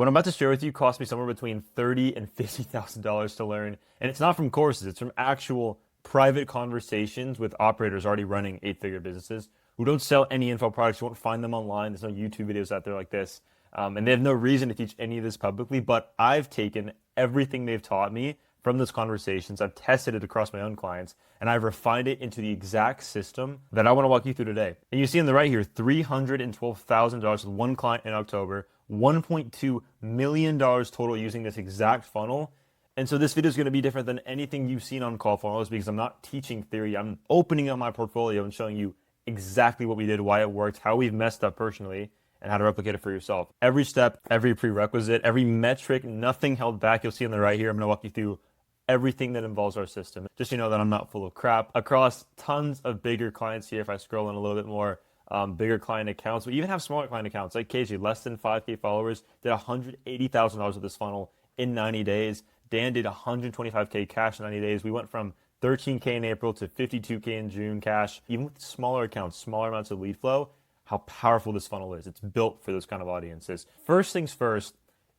What I'm about to share with you cost me somewhere between $30,000 and $50,000 to learn. And it's not from courses, it's from actual private conversations with operators already running 8-figure businesses who don't sell any info products. You won't find them online. There's no YouTube videos out there like this. And they have no reason to teach any of this publicly, but I've taken everything they've taught me from those conversations. I've tested it across my own clients, and I've refined it into the exact system that I want to walk you through today. And you see on the right here, $312,000 with one client in October, $1.2 million total using this exact funnel. And so this video is going to be different than anything you've seen on call funnels because I'm not teaching theory. I'm opening up my portfolio and showing you exactly what we did, why it worked, how we've messed up personally, and how to replicate it for yourself. Every step, every prerequisite, every metric, nothing held back. You'll see on the right here, I'm going to walk you through everything that involves our system. Just so you know that I'm not full of crap. Across tons of bigger clients here, if I scroll in a little bit more, bigger client accounts, we even have smaller client accounts like KJ, less than 5K followers, did $180,000 with this funnel in 90 days. Dan did 125K cash in 90 days. We went from 13K in April to 52K in June cash. Even with smaller accounts, smaller amounts of lead flow, how powerful this funnel is. It's built for those kind of audiences. First things first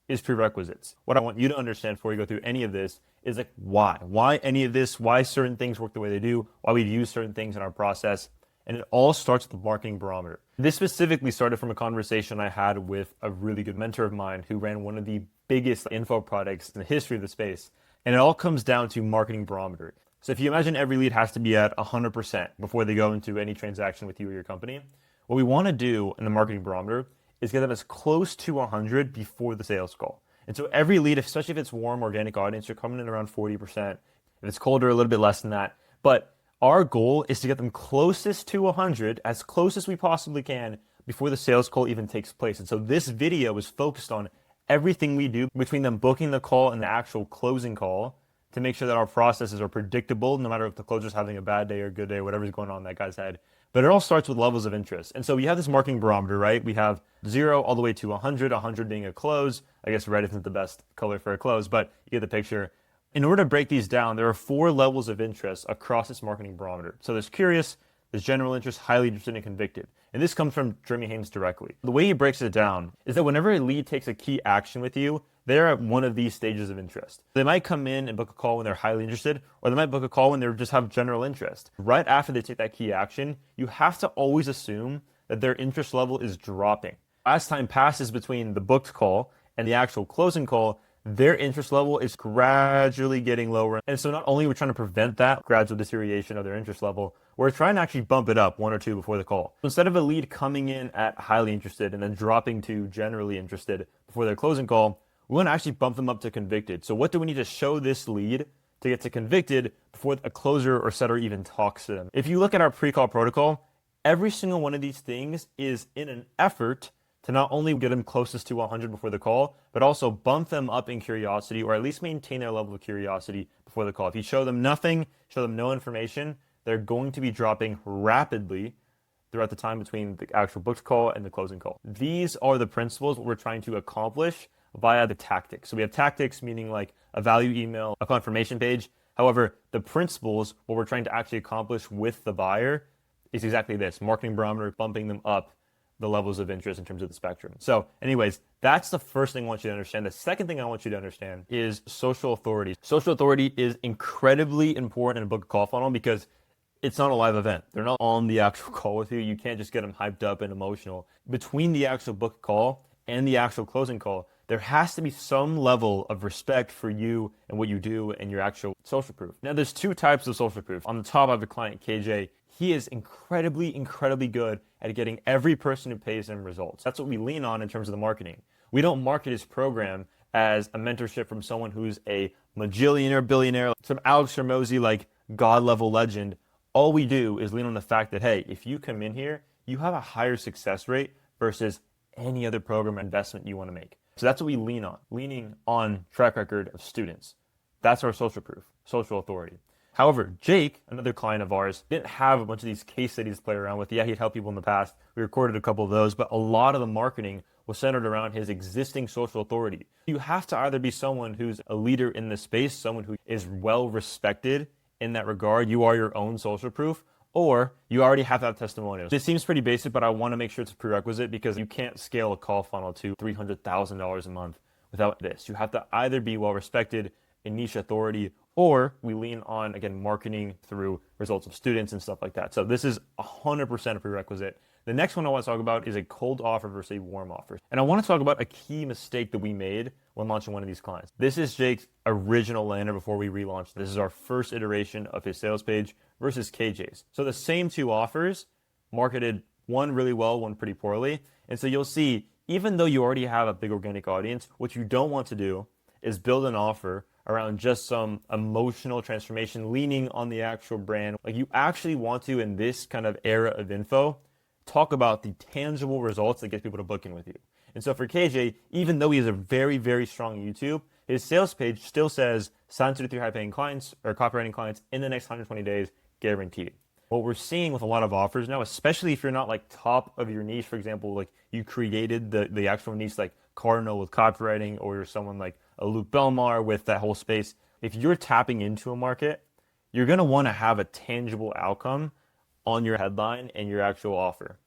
is prerequisites. What I want you to understand before we go through any of this is like why? Why any of this? Why certain things work the way they do? Why we use certain things in our process? And it all starts with the marketing barometer. This specifically started from a conversation I had with a really good mentor of mine who ran one of the biggest info products in the history of the space. And it all comes down to marketing barometer. So if you imagine every lead has to be at 100% before they go into any transaction with you or your company, what we want to do in the marketing barometer is get them as close to 100 before the sales call. And so every lead, especially if it's warm organic audience, you're coming in around 40%. If it's colder, a little bit less than that. But our goal is to get them closest to 100, as close as we possibly can, before the sales call even takes place. And so this video is focused on everything we do between them booking the call and the actual closing call to make sure that our processes are predictable, no matter if the closer's having a bad day or a good day, whatever's going on in that guy's head. But it all starts with levels of interest. And so we have this marketing barometer, right? We have 0 all the way to 100, 100 being a close. I guess red isn't the best color for a close, but you get the picture. In order to break these down, there are 4 levels of interest across this marketing barometer. So there's curious, there's general interest, highly interested, and convicted. And this comes from Jeremy Haynes directly. The way he breaks it down is that whenever a lead takes a key action with you, they're at one of these stages of interest. They might come in and book a call when they're highly interested, or they might book a call when they just have general interest. Right after they take that key action, you have to always assume that their interest level is dropping. As time passes between the booked call and the actual closing call, their interest level is gradually getting lower. And so not only are we trying to prevent that gradual deterioration of their interest level, we're trying to actually bump it up 1 or 2 before the call. So instead of a lead coming in at highly interested and then dropping to generally interested before their closing call, we want to actually bump them up to convicted. So what do we need to show this lead to get to convicted before a closer or setter even talks to them? If you look at our pre-call protocol, every single one of these things is in an effort to not only get them closest to 100 before the call, but also bump them up in curiosity, or at least maintain their level of curiosity before the call. If you show them nothing, show them no information, they're going to be dropping rapidly throughout the time between the actual booked call and the closing call. These are the principles what we're trying to accomplish via the tactics. So we have tactics, meaning like a value email, a confirmation page. However, the principles, what we're trying to actually accomplish with the buyer is exactly this: marketing barometer, bumping them up the levels of interest in terms of the spectrum. So anyways, that's the first thing I want you to understand. The second thing I want you to understand is social authority. Social authority is incredibly important in a book call funnel because it's not a live event. They're not on the actual call with you. You can't just get them hyped up and emotional. Between the actual book call and the actual closing call, there has to be some level of respect for you and what you do and your actual social proof. Now, there's 2 types of social proof. On the top, I have a client, KJ. He is incredibly good at getting every person who pays him results. That's what we lean on in terms of the marketing. We don't market his program as a mentorship from someone who's a majillionaire, billionaire, some Alex Hormozy, like God level legend. All we do is lean on the fact that, hey, if you come in here, you have a higher success rate versus any other program or investment you want to make. So that's what we lean on, leaning on track record of students. That's our social proof, social authority. However, Jake, another client of ours, didn't have a bunch of these case studies to play around with. Yeah, he'd helped people in the past. We recorded a couple of those, but a lot of the marketing was centered around his existing social authority. You have to either be someone who's a leader in the space, someone who is well respected in that regard. You are your own social proof, or you already have that testimonial. This seems pretty basic, but I want to make sure it's a prerequisite because you can't scale a call funnel to $300,000 a month without this. You have to either be well respected, a niche authority, or we lean on, again, marketing through results of students and stuff like that. So this is 100% a prerequisite. The next one I want to talk about is a cold offer versus a warm offer. And I want to talk about a key mistake that we made when launching one of these clients. This is Jake's original lander before we relaunched. This is our first iteration of his sales page versus KJ's. So the same two offers, marketed one really well, one pretty poorly. And so you'll see, even though you already have a big organic audience, what you don't want to do is build an offer around just some emotional transformation leaning on the actual brand. Like, you actually want to, in this kind of era of info, talk about the tangible results that get people to book in with you. And so for KJ, even though he has a very, very strong YouTube, his sales page still says sign 2 to 3 high paying clients or copywriting clients in the next 120 days, guaranteed. What we're seeing with a lot of offers now, especially if you're not like top of your niche, for example, like you created the actual niche like Cardinal with copywriting, or you're someone like a Luke Belmar with that whole space. If you're tapping into a market, you're going to want to have a tangible outcome on your headline and your actual offer.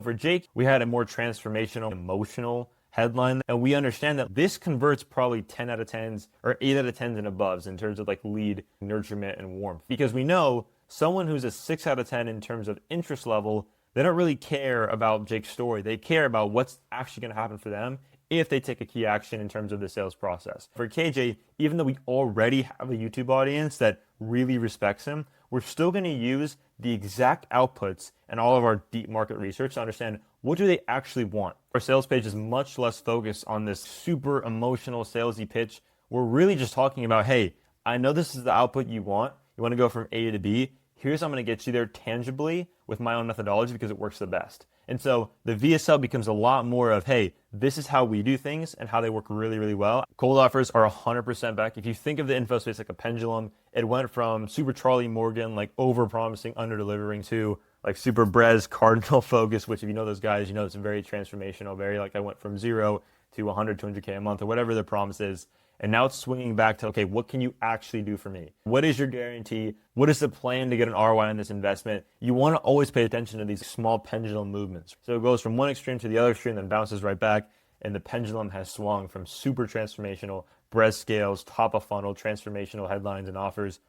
For Jake, we had a more transformational, emotional headline, and we understand that this converts probably 10 out of 10s or 8 out of 10s and above in terms of like lead nurturement and warmth, because we know someone who's a 6 out of 10 in terms of interest level, they don't really care about Jake's story. They care about what's actually going to happen for them if they take a key action in terms of the sales process. For KJ, even though we already have a YouTube audience that really respects him, we're still going to use the exact outputs and all of our deep market research to understand what do they actually want. Our sales page is much less focused on this super emotional salesy pitch. We're really just talking about, hey, I know this is the output you want. You want to go from A to B. Here's how I'm going to get you there tangibly with my own methodology because it works the best. And so the VSL becomes a lot more of, hey, this is how we do things and how they work really, really well. Cold offers are 100% back. If you think of the info space like a pendulum, it went from super Charlie Morgan, like over promising, under delivering, to like super Brez Cardinal focus, which if you know those guys, you know it's very transformational, very like I went from 0 to 100, 200K a month or whatever the promise is. And now it's swinging back to, okay, what can you actually do for me? What is your guarantee? What is the plan to get an ROI on this investment? You want to always pay attention to these small pendulum movements. So it goes from one extreme to the other extreme, then bounces right back. And the pendulum has swung from super transformational, Brez scales, top of funnel, transformational headlines and offers,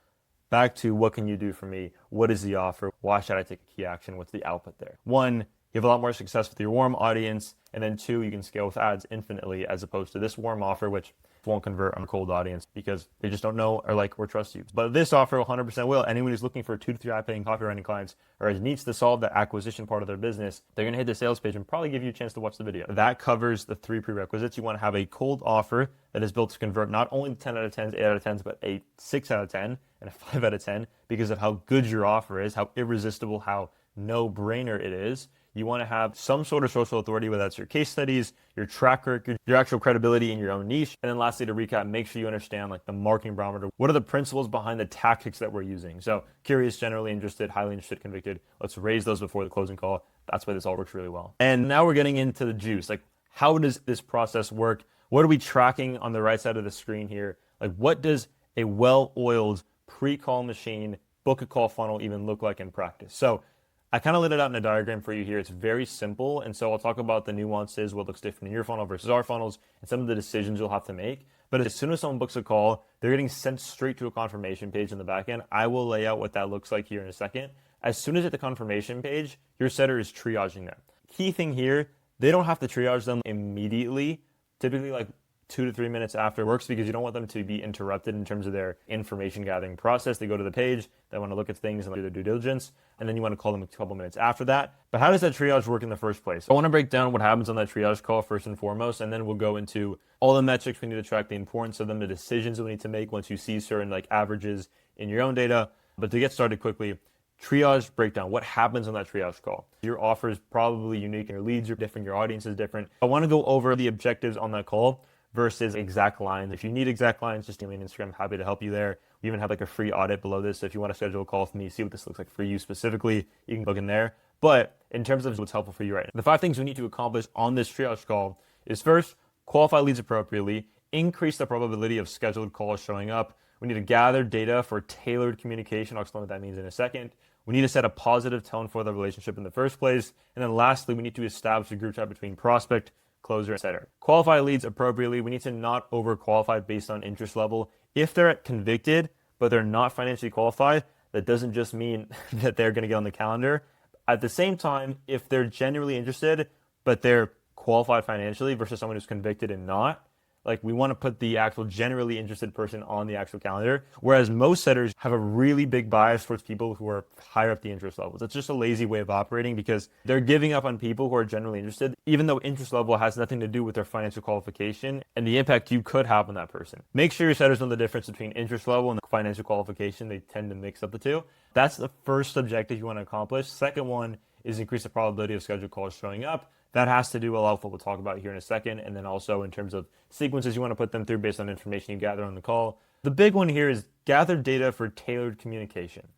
back to what can you do for me? What is the offer? Why should I take a key action? What's the output there? One, you have a lot more success with your warm audience. And then two, you can scale with ads infinitely, as opposed to this warm offer, which won't convert on a cold audience because they just don't know or like or trust you. But this offer 100% will. Anyone who's looking for 2 to 3 high paying copywriting clients or needs to solve the acquisition part of their business, they're going to hit the sales page and probably give you a chance to watch the video. That covers the 3 prerequisites. You want to have a cold offer that is built to convert not only 10 out of 10s, 8 out of 10s, but a 6 out of 10 and a 5 out of 10 because of how good your offer is, how irresistible, how no-brainer it is. You want to have some sort of social authority, whether that's your case studies, your track record, your actual credibility in your own niche. And then lastly, to recap, make sure you understand like the marketing barometer. What are the principles behind the tactics that we're using? So curious, generally interested, highly interested, convicted. Let's raise those before the closing call. That's why this all works really well. And now we're getting into the juice. Like, how does this process work? What are we tracking on the right side of the screen here? Like, what does a well-oiled pre-call machine, book a call funnel even look like in practice? So I kind of laid it out in a diagram for you here. It's very simple. And so I'll talk about the nuances, what looks different in your funnel versus our funnels, and some of the decisions you'll have to make. But as soon as someone books a call, they're getting sent straight to a confirmation page in the back end. I will lay out what that looks like here in a second. As soon as at the confirmation page, your setter is triaging them. Key thing here, they don't have to triage them immediately. Typically like 2 to 3 minutes after it works, because you don't want them to be interrupted in terms of their information gathering process. They go to the page, they want to look at things and do their due diligence, and then you want to call them a couple minutes after that. But how does that triage work in the first place? I want to break down what happens on that triage call first and foremost, and then we'll go into all the metrics we need to track, the importance of them, the decisions we need to make once you see certain like averages in your own data. But to get started quickly, triage breakdown. What happens on that triage call? Your offer is probably unique, and your leads are different, your audience is different. I want to go over the objectives on that call versus exact lines. If you need exact lines, just give me an Instagram. I'm happy to help you there. We even have like a free audit below this. So if you want to schedule a call with me, see what this looks like for you specifically, you can book in there. But in terms of what's helpful for you right now, the 5 things we need to accomplish on this triage call is first, qualify leads appropriately, increase the probability of scheduled calls showing up. We need to gather data for tailored communication. I'll explain what that means in a second. We need to set a positive tone for the relationship in the first place. And then lastly, we need to establish a group chat between prospect, closer, etc. Qualify leads appropriately. We need to not overqualify based on interest level. If they're convicted, but they're not financially qualified, that doesn't just mean that they're going to get on the calendar. At the same time, if they're genuinely interested, but they're qualified financially versus someone who's convicted and not, like we want to put the actual generally interested person on the actual calendar, whereas most setters have a really big bias towards people who are higher up the interest levels. It's just a lazy way of operating because they're giving up on people who are generally interested, even though interest level has nothing to do with their financial qualification and the impact you could have on that person. Make sure your setters know the difference between interest level and financial qualification. They tend to mix up the two. That's the first objective you want to accomplish. Second one is increase the probability of scheduled calls showing up. That has to do a lot with what we'll talk about here in a second. And then also in terms of sequences you want to put them through based on information you gather on the call. The big one here is gather data for tailored communication.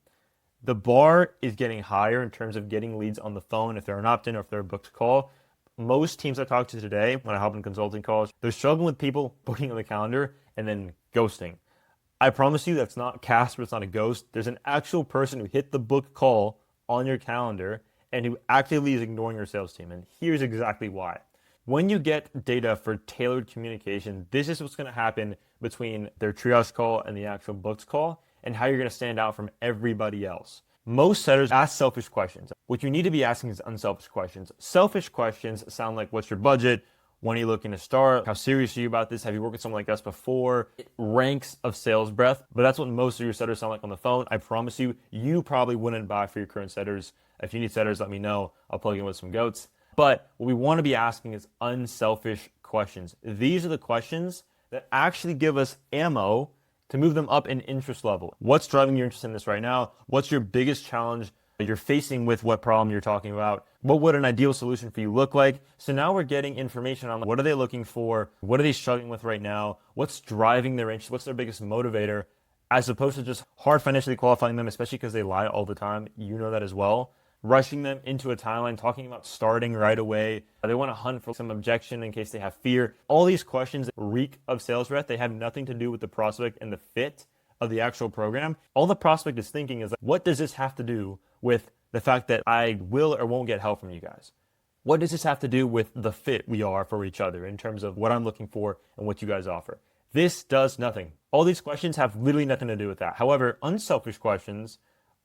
The bar is getting higher in terms of getting leads on the phone if they're an opt-in or if they're a booked call. Most teams I talk to today, when I help in consulting calls, they're struggling with people booking on the calendar and then ghosting. I promise you that's not Casper, it's not a ghost. There's an actual person who hit the book call on your calendar and who actively is ignoring your sales team. And here's exactly why. When you get data for tailored communication, this is what's going to happen between their triage call and the actual booked call and how you're going to stand out from everybody else. Most setters ask selfish questions. What you need to be asking is unselfish questions. Selfish questions sound like, what's your budget? When are you looking to start? How serious are you about this? Have you worked with someone like us before? It ranks of sales breadth, but that's what most of your setters sound like on the phone. I promise you, you probably wouldn't buy for your current setters. If you need setters, let me know. I'll plug in with some goats. But what we want to be asking is unselfish questions. These are the questions that actually give us ammo to move them up in interest level. What's driving your interest in this right now? What's your biggest challenge that you're facing with what problem you're talking about? What would an ideal solution for you look like? So now we're getting information on what are they looking for? What are they struggling with right now? What's driving their interest? What's their biggest motivator? As opposed to just hard financially qualifying them, especially because they lie all the time. You know that as well. Rushing them into a timeline, talking about starting right away. They want to hunt for some objection in case they have fear. All these questions reek of sales rep. They have nothing to do with the prospect and the fit of the actual program. All the prospect is thinking is, like, what does this have to do with the fact that I will or won't get help from you guys? What does this have to do with the fit we are for each other in terms of what I'm looking for and what you guys offer? This does nothing. All these questions have literally nothing to do with that. However, unselfish questions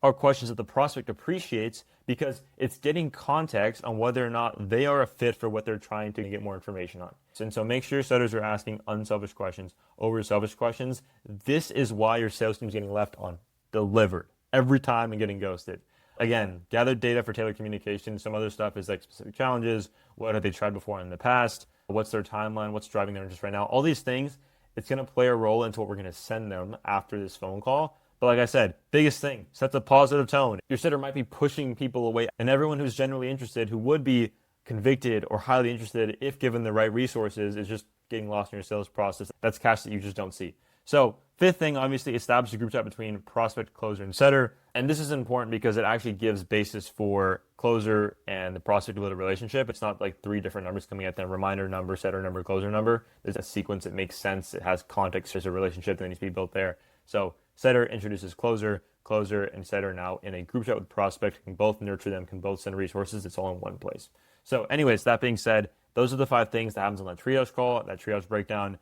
are questions that the prospect appreciates because it's getting context on whether or not they are a fit for what they're trying to get more information on. And so make sure setters are asking unselfish questions over selfish questions. This is why your sales team is getting left on delivered every time and getting ghosted. Again, gather data for tailored communication. Some other stuff is like specific challenges. What have they tried before in the past? What's their timeline? What's driving their interest right now? All these things, it's going to play a role into what we're going to send them after this phone call. But like I said, biggest thing, sets a positive tone. Your setter might be pushing people away, and everyone who's genuinely interested, who would be convicted or highly interested if given the right resources, is just getting lost in your sales process. That's cash that you just don't see. So fifth thing, obviously, establish a group chat between prospect, closer, and setter. And this is important because it actually gives basis for closer and the prospect to build a relationship. It's not like three different numbers coming at them: reminder number, setter number, closer number. There's a sequence that makes sense. It has context. There's a relationship that needs to be built there. So setter introduces closer, closer and setter now in a group chat with prospect, can both nurture them, can both send resources. It's all in one place. So anyways, that being said, those are the 5 things that happens on that triage call, that triage breakdown.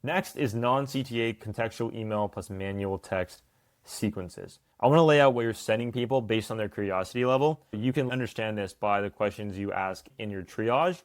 Next is non-CTA contextual email plus manual text sequences. I want to lay out what you're sending people based on their curiosity level. You can understand this by the questions you ask in your triage.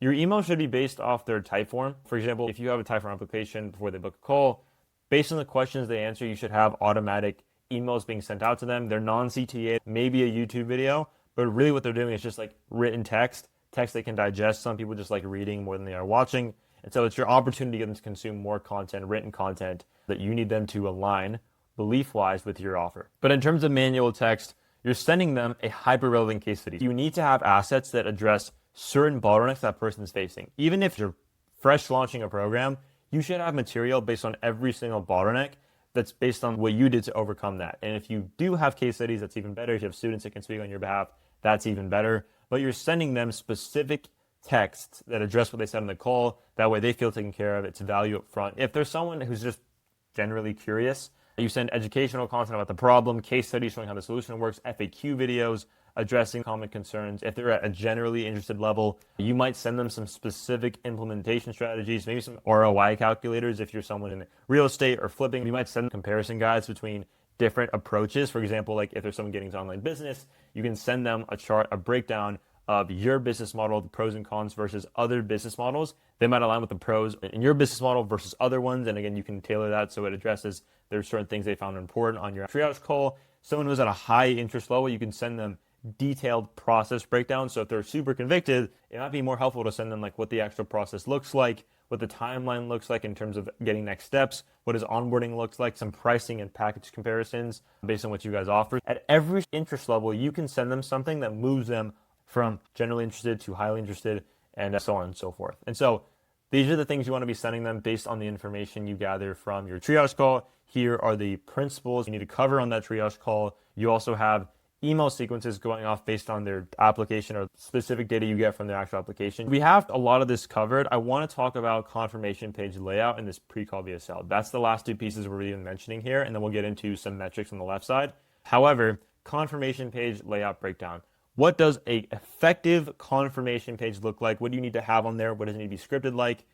Your email should be based off their type form. For example, if you have a type form application before they book a call, based on the questions they answer, you should have automatic emails being sent out to them. They're non-CTA, maybe a YouTube video, but really what they're doing is just like written text they can digest. Some people just like reading more than they are watching. And so it's your opportunity to get them to consume more content, written content, that you need them to align belief-wise with your offer. But in terms of manual text, you're sending them a hyper-relevant case study. You need to have assets that address certain bottlenecks that person's facing. Even if you're fresh launching a program, you should have material based on every single bottleneck that's based on what you did to overcome that. And if you do have case studies, that's even better. If you have students that can speak on your behalf, that's even better. But you're sending them specific texts that address what they said on the call. That way they feel taken care of. It's value up front. If there's someone who's just generally curious, you send educational content about the problem, case studies showing how the solution works, FAQ videos, addressing common concerns. If they're at a generally interested level, you might send them some specific implementation strategies, maybe some ROI calculators. If you're someone in real estate or flipping, you might send comparison guides between different approaches. For example, like if there's someone getting into online business, you can send them a chart, a breakdown of your business model, the pros and cons versus other business models. They might align with the pros in your business model versus other ones. And again, you can tailor that so it addresses there's certain things they found important on your triage call. Someone who's at a high interest level, you can send them detailed process breakdowns. So if they're super convicted, it might be more helpful to send them like what the actual process looks like, what the timeline looks like in terms of getting next steps, what his onboarding looks like, some pricing and package comparisons based on what you guys offer. At every interest level, you can send them something that moves them from generally interested to highly interested and so on and so forth. And so these are the things you want to be sending them based on the information you gather from your triage call. Here are the principles you need to cover on that triage call. You also have email sequences going off based on their application or specific data you get from their actual application. We have a lot of this covered. I want to talk about confirmation page layout and this pre-call VSL. That's the last two pieces we're even mentioning here, and then we'll get into some metrics on the left side. However, confirmation page layout breakdown. What does an effective confirmation page look like? What do you need to have on there? What does it need to be scripted like?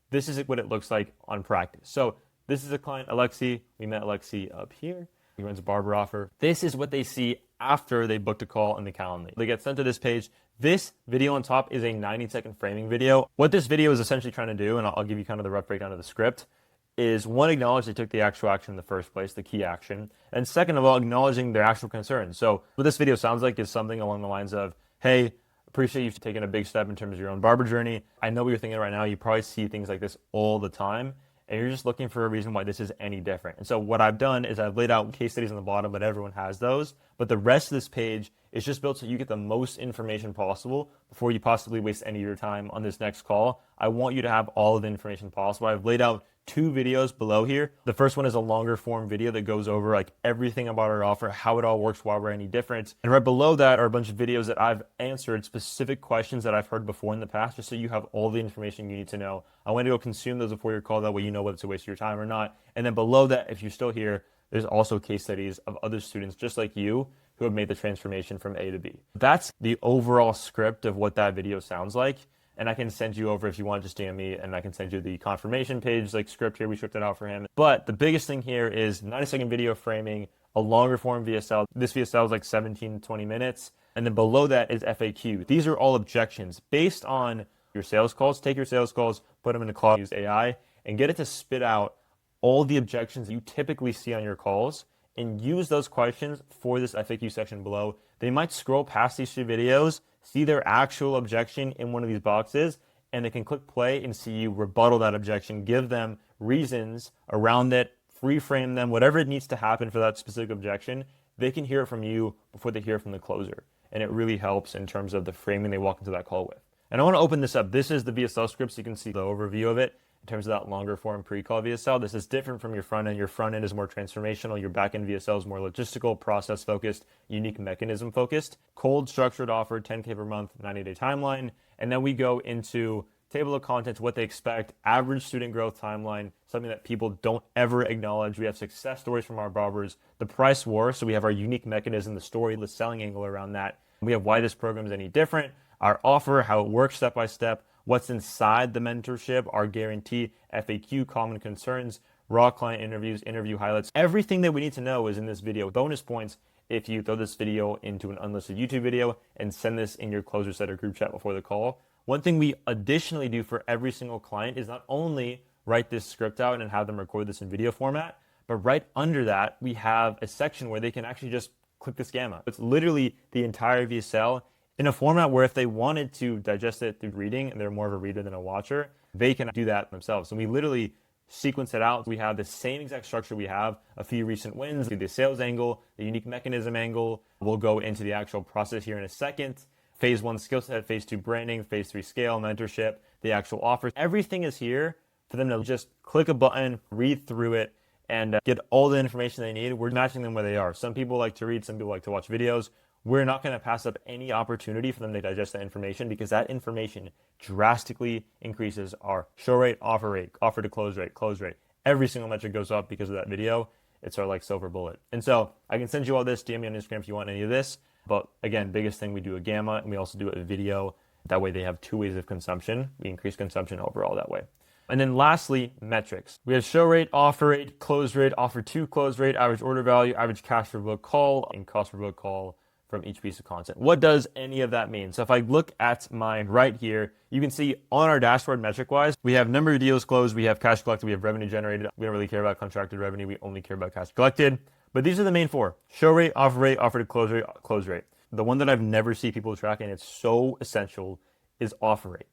This is what it looks like on practice. So this is a client, Alexi. We met Alexi up here. He runs a barber offer. This is what they see after they booked a call in the calendar. They get sent to this page. This video on top is a 90-second framing video. What this video is essentially trying to do, and I'll give you kind of the rough breakdown of the script, is one, acknowledge they took the actual action in the first place, the key action. And second of all, acknowledging their actual concerns. So what this video sounds like is something along the lines of, hey, appreciate you've taken a big step in terms of your own barber journey. I know what you're thinking right now. You probably see things like this all the time, and you're just looking for a reason why this is any different. And so what I've done is I've laid out case studies on the bottom, but everyone has those. But the rest of this page is just built so you get the most information possible before you possibly waste any of your time on this next call. I want you to have all of the information possible. I've laid out two videos below here. The first one is a longer form video that goes over like everything about our offer, how it all works, why we're any different. And right below that are a bunch of videos that I've answered specific questions that I've heard before in the past, just so you have all the information you need to know. I want to go consume those before your call. That way you know whether it's a waste of your time or not. And then below that, if you're still here, there's also case studies of other students just like you who have made the transformation from A to B. That's the overall script of what that video sounds like. And I can send you over if you want to just DM me, and I can send you the confirmation page like script here. We scripted out for him. But the biggest thing here is 90-second video framing, a longer form VSL. This VSL is like 17 to 20 minutes. And then below that is FAQ. These are all objections based on your sales calls. Take your sales calls, put them into Claude, use AI, and get it to spit out all the objections you typically see on your calls, and use those questions for this FAQ section below. They might scroll past these two videos, see their actual objection in one of these boxes, and they can click play and see you rebuttal that objection, give them reasons around it, reframe them, whatever it needs to happen for that specific objection. They can hear it from you before they hear it from the closer. And it really helps in terms of the framing they walk into that call with. And I want to open this up. This is the VSL script, so you can see the overview of it. In terms of that longer form pre-call VSL, this is different from your front end. Your front end is more transformational. Your back end VSL is more logistical, process focused, unique mechanism focused. Cold structured offer, 10K per month, 90-day timeline. And then we go into table of contents, what they expect, average student growth timeline, something that people don't ever acknowledge. We have success stories from our barbers, the price war. So we have our unique mechanism, the story, the selling angle around that. We have why this program is any different, our offer, how it works step by step, what's inside the mentorship, our guarantee, FAQ, common concerns, raw client interviews, interview highlights. Everything that we need to know is in this video. Bonus points if you throw this video into an unlisted YouTube video and send this in your closer set or group chat before the call. One thing we additionally do for every single client is not only write this script out and have them record this in video format, but right under that, we have a section where they can actually just click this gamma. It's literally the entire VSL in a format where if they wanted to digest it through reading, and they're more of a reader than a watcher, they can do that themselves. And we literally sequence it out. We have the same exact structure. We have a few recent wins, the sales angle, the unique mechanism angle. We'll go into the actual process here in a second. Phase 1 skill set, phase 2 branding, phase 3 scale, mentorship, the actual offers. Everything is here for them to just click a button, read through it, and get all the information they need. We're matching them where they are. Some people like to read, some people like to watch videos. We're not going to pass up any opportunity for them to digest that information, because that information drastically increases our show rate, offer to close rate. Every single metric goes up because of that video. It's our like silver bullet. And so I can send you all this, DM me on Instagram if you want any of this. But again, biggest thing, we do a gamma and we also do a video. That way they have two ways of consumption. We increase consumption overall that way. And then lastly, metrics. We have show rate, offer rate, close rate, offer to close rate, average order value, average cash per book call, and cost per book call from each piece of content. What does any of that mean? So if I look at mine right here, you can see on our dashboard metric-wise, we have number of deals closed, we have cash collected, we have revenue generated. We don't really care about contracted revenue, we only care about cash collected. But these are the main four: show rate, offer to close rate, close rate. The one that I've never seen people track, and it's so essential, is offer rate.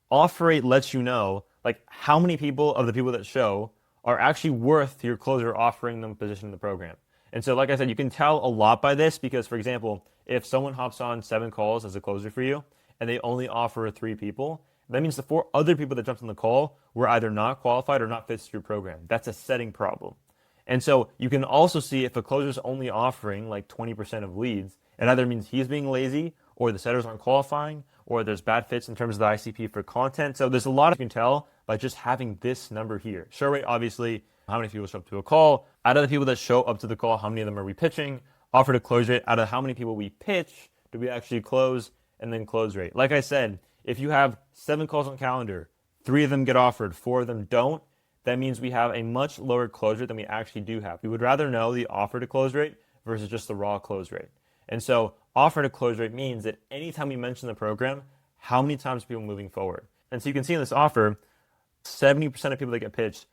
Offer rate lets you know like how many people of the people that show are actually worth your closer offering them a position in the program. And so like I said, you can tell a lot by this because, for example, if someone hops on 7 calls as a closer for you and they only offer 3 people, that means the 4 other people that jumped on the call were either not qualified or not fit to your program. That's a setting problem. And so you can also see if a closer is only offering like 20% of leads, it either means he's being lazy or the setters aren't qualifying or there's bad fits in terms of the ICP for content. So there's a lot you can tell by just having this number here. Show rate, obviously, how many people show up to a call. Out of the people that show up to the call, how many of them are we pitching? Offer to close rate, out of how many people we pitch, do we actually close? And then close rate. Like I said, if you have 7 calls on calendar, 3 of them get offered, 4 of them don't, that means we have a much lower close rate than we actually do have. We would rather know the offer to close rate versus just the raw close rate. And so offer to close rate means that anytime we mention the program, how many times are people moving forward? And so you can see in this offer, 70% of people that get pitched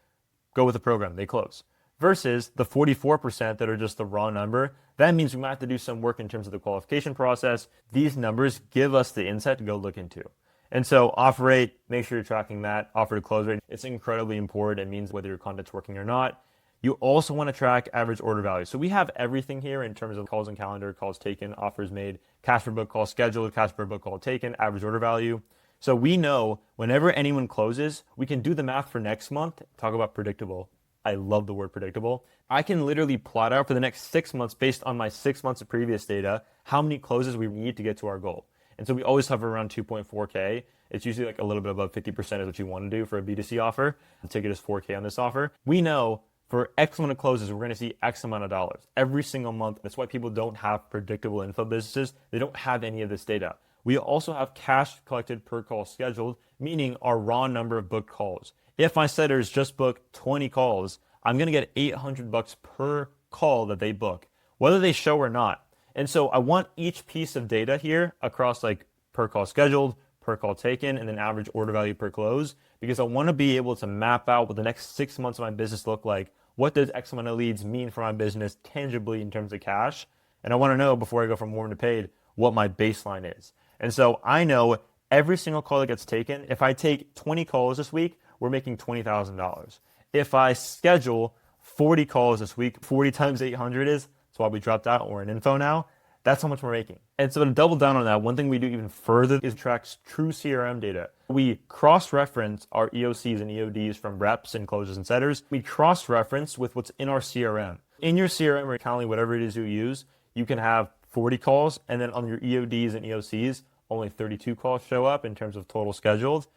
go with the program, they close. Versus the 44% that are just the raw number. That means we might have to do some work in terms of the qualification process. These numbers give us the insight to go look into. And so offer rate, make sure you're tracking that. Offer to close rate, it's incredibly important. It means whether your content's working or not. You also want to track average order value. So we have everything here in terms of calls on calendar, calls taken, offers made, cash per book call scheduled, cash per book call taken, average order value. So we know whenever anyone closes, we can do the math for next month. Talk about predictable. I love the word predictable. I can literally plot out for the next 6 months based on my 6 months of previous data, how many closes we need to get to our goal. And so we always hover around 2.4K. It's usually like a little bit above 50% is what you want to do for a B2C offer. The ticket is 4K on this offer. We know for X amount of closes, we're going to see X amount of dollars every single month. That's why people don't have predictable info businesses. They don't have any of this data. We also have cash collected per call scheduled, meaning our raw number of booked calls. If my setters just book 20 calls, I'm going to get $800 per call that they book, whether they show or not. And so I want each piece of data here across like per call scheduled, per call taken, and then average order value per close, because I want to be able to map out what the next 6 months of my business look like. What does X amount of leads mean for my business tangibly in terms of cash? And I want to know before I go from warm to paid what my baseline is. And so I know every single call that gets taken, if I take 20 calls this week, we're making $20,000. If I schedule 40 calls this week, 40 times 800 is, that's why we dropped out, we're in info now, that's how much we're making. And so to double down on that, one thing we do even further is track true CRM data. We cross-reference our EOCs and EODs from reps and closers and setters. We cross-reference with what's in our CRM. In your CRM or Calendly, whatever it is you use, you can have 40 calls, and then on your EODs and EOCs, only 32 calls show up in terms of total scheduled.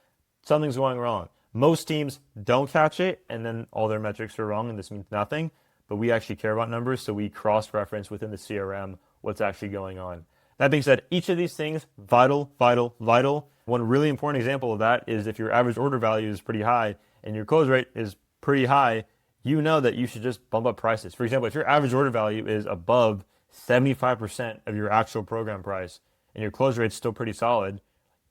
Something's going wrong. Most teams don't catch it, and then all their metrics are wrong, and this means nothing. But we actually care about numbers, so we cross-reference within the CRM what's actually going on. That being said, each of these things, vital, vital, vital. One really important example of that is if your average order value is pretty high and your close rate is pretty high, you know that you should just bump up prices. For example, if your average order value is above 75% of your actual program price and your close rate's still pretty solid,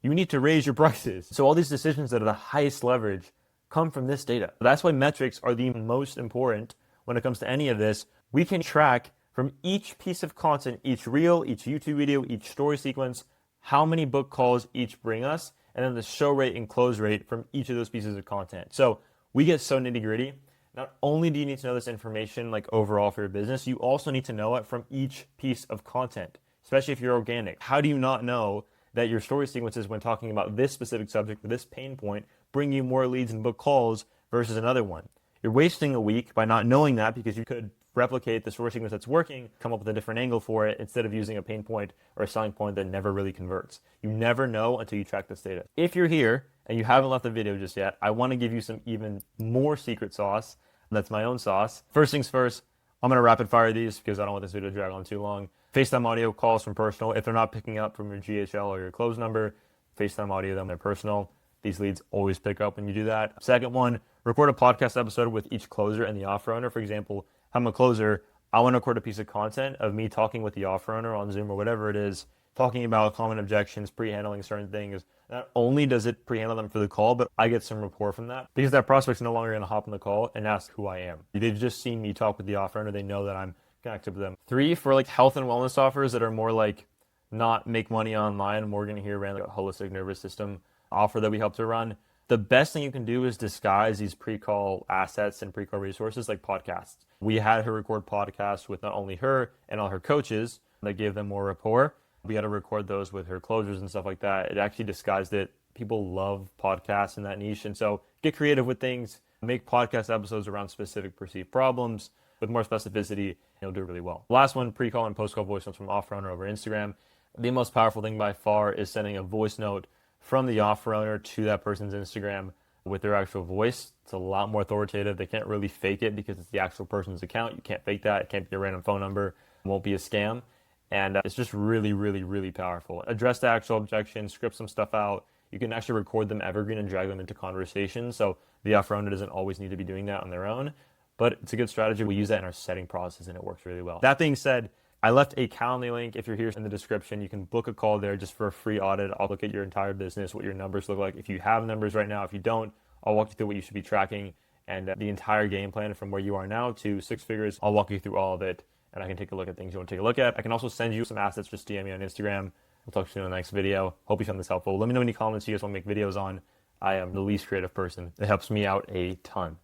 you need to raise your prices. So all these decisions that are the highest leverage come from this data. That's why metrics are the most important when it comes to any of this. We can track from each piece of content, each reel, each YouTube video, each story sequence, how many book calls each bring us, and then the show rate and close rate from each of those pieces of content. So we get so nitty gritty. Not only do you need to know this information like overall for your business, you also need to know it from each piece of content, especially if you're organic. How do you not know that your story sequences when talking about this specific subject, this pain point, bring you more leads and book calls versus another one? You're wasting a week by not knowing that because you could replicate the story sequence that's working, come up with a different angle for it instead of using a pain point or a selling point that never really converts. You never know until you track this data. If you're here and you haven't left the video just yet, I want to give you some even more secret sauce. That's my own sauce. First things first, I'm going to rapid fire these because I don't want this video to drag on too long. FaceTime audio calls from personal. If they're not picking up from your GHL or your close number, FaceTime audio them, they're personal. These leads always pick up when you do that. Second one, record a podcast episode with each closer and the offer owner. For example, I'm a closer. I want to record a piece of content of me talking with the offer owner on Zoom or whatever it is, talking about common objections, pre-handling certain things. Not only does it pre-handle them for the call, but I get some rapport from that because that prospect's no longer going to hop on the call and ask who I am. They've just seen me talk with the offer owner. They know that I'm connected with them. 3, for like health and wellness offers that are more like not make money online. Morgan here ran like a holistic nervous system offer that we help to run. The best thing you can do is disguise these pre-call assets and pre-call resources like podcasts. We had her record podcasts with not only her and all her coaches that gave them more rapport. We had to record those with her closers and stuff like that. It actually disguised it. People love podcasts in that niche. And so get creative with things, make podcast episodes around specific perceived problems with more specificity, and you'll do really well. Last one, pre-call and post-call voice notes from offer owner over Instagram. The most powerful thing by far is sending a voice note from the offer owner to that person's Instagram with their actual voice. It's a lot more authoritative. They can't really fake it because it's the actual person's account. You can't fake that. It can't be a random phone number. It won't be a scam. And it's just really, really, really powerful. Address the actual objections, script some stuff out. You can actually record them evergreen and drag them into conversation. So the offer owner doesn't always need to be doing that on their own. But it's a good strategy. We use that in our setting process and it works really well. That being said, I left a Calendly link. If you're here in the description, you can book a call there just for a free audit. I'll look at your entire business, what your numbers look like. If you have numbers right now, if you don't, I'll walk you through what you should be tracking and the entire game plan from where you are now to 6 figures. I'll walk you through all of it and I can take a look at things you want to take a look at. I can also send you some assets. Just DM me on Instagram. We'll talk to you in the next video. Hope you found this helpful. Let me know any comments you guys want to make videos on. I am the least creative person. It helps me out a ton.